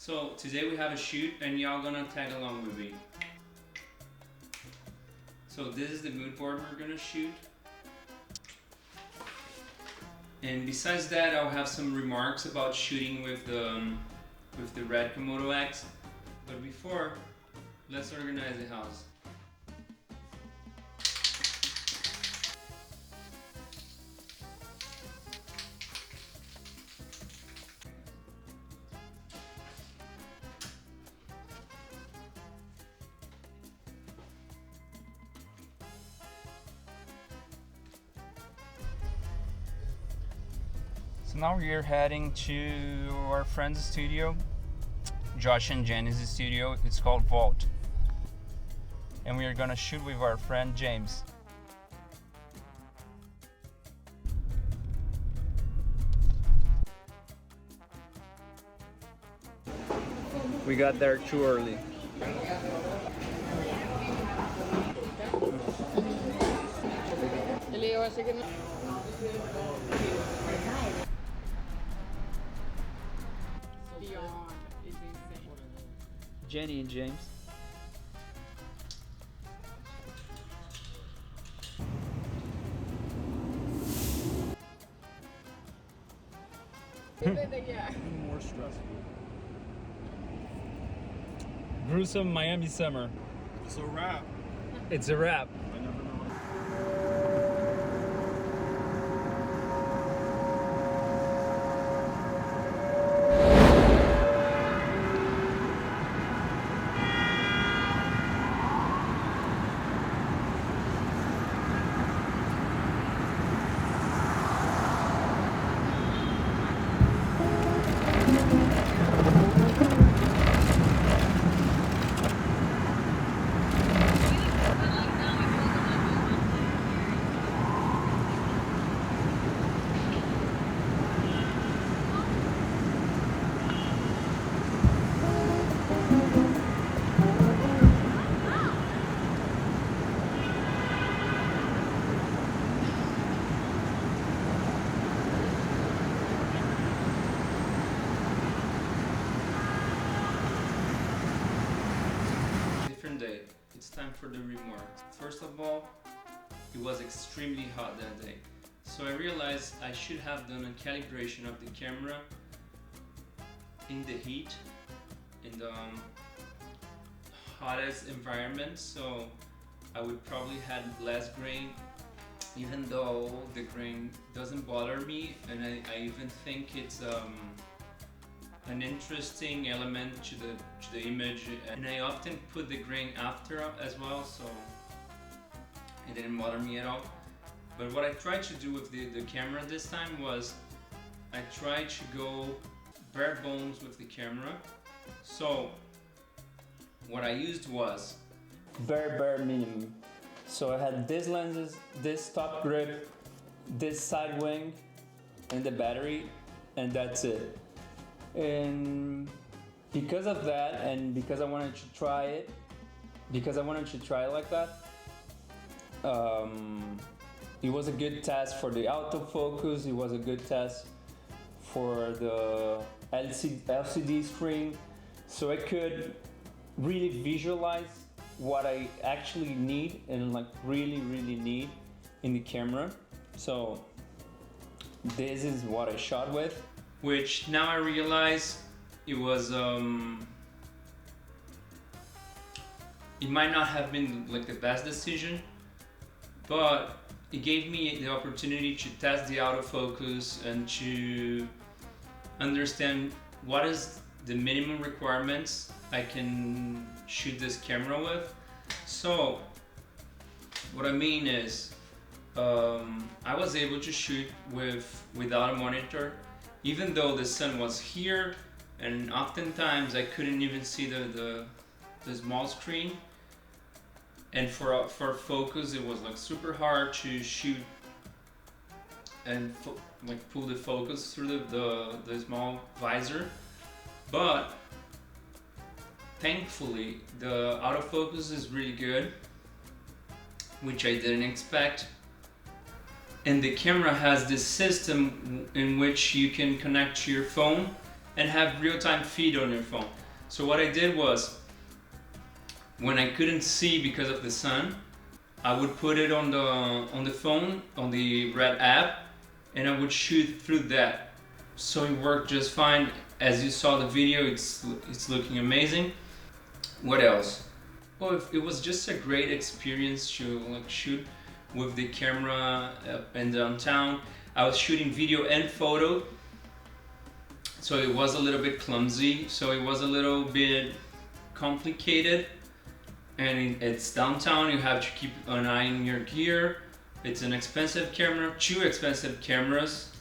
So today we have a shoot and y'all gonna tag along with me. So this is the mood board we're gonna shoot. And besides that, I'll have some remarks about shooting with the RED KOMODO X. But before, let's organize the house. So now we're heading to our friend's studio, Josh and Jenny's studio. It's called Vault. And we are gonna shoot with our friend James. We got there too early. Jenny and James. More stressful. Gruesome Miami summer. It's a wrap. It's a wrap. I never know. Day. It's time for the remarks. First of all, it was extremely hot that day. So I realized I should have done a calibration of the camera in the heat, in the hottest environment, so I would probably had less grain, even though the grain doesn't bother me, and I even think it's an interesting element to the image, and I often put the grain after as well, so it didn't bother me at all. But what I tried to do with the camera this time was I tried to go bare bones with the camera. So what I used was bare minimum. So I had these lenses, this top grip, this side wing, and the battery, and that's it. And because of that, and because I wanted to try it, like that, it was a good test for the autofocus, it was a good test for the LCD screen, so I could really visualize what I actually need and like really need in the camera. So this is what I shot with, which now I realize it was it might not have been like the best decision, but it gave me the opportunity to test the autofocus and to understand what is the minimum requirements I can shoot this camera with. So what I mean is I was able to shoot without a monitor, even though the sun was here, and oftentimes I couldn't even see the small screen. And for focus, it was like super hard to shoot and like pull the focus through the small visor. But thankfully, the autofocus is really good, which I didn't expect. And the camera has this system in which you can connect to your phone and have real-time feed on your phone. So what I did was, when I couldn't see because of the sun, I would put it on the phone, on the RED app, and I would shoot through that. So it worked just fine. As you saw the video, it's looking amazing. What else? Well, it was just a great experience to like shoot with the camera in downtown. I was shooting video and photo, so it was a little bit clumsy, so it was a little bit complicated. And it's downtown, you have to keep an eye on your gear. It's an expensive camera, two expensive cameras.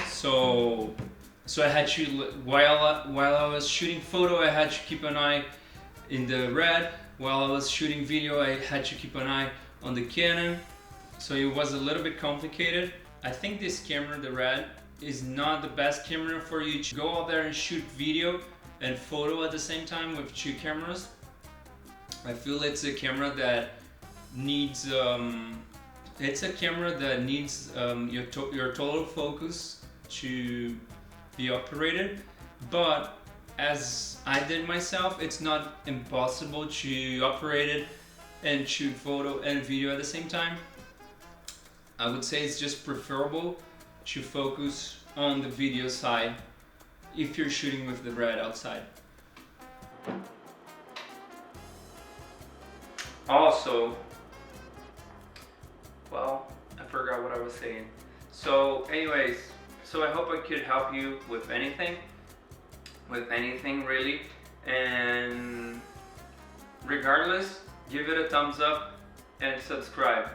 So I had to, while I was shooting photo, I had to keep an eye in the RED. While I was shooting video, I had to keep an eye on the Canon. So it was a little bit complicated. I think this camera, the RED, is not the best camera for you to go out there and shoot video and photo at the same time with two cameras. I feel it's a camera that needs your total focus to be operated, but as I did myself, it's not impossible to operate it and shoot photo and video at the same time. I would say it's just preferable to focus on the video side if you're shooting with the RED outside. Also, well, I forgot what I was saying. So anyways, so I hope I could help you with anything really, and regardless, give it a thumbs up and subscribe.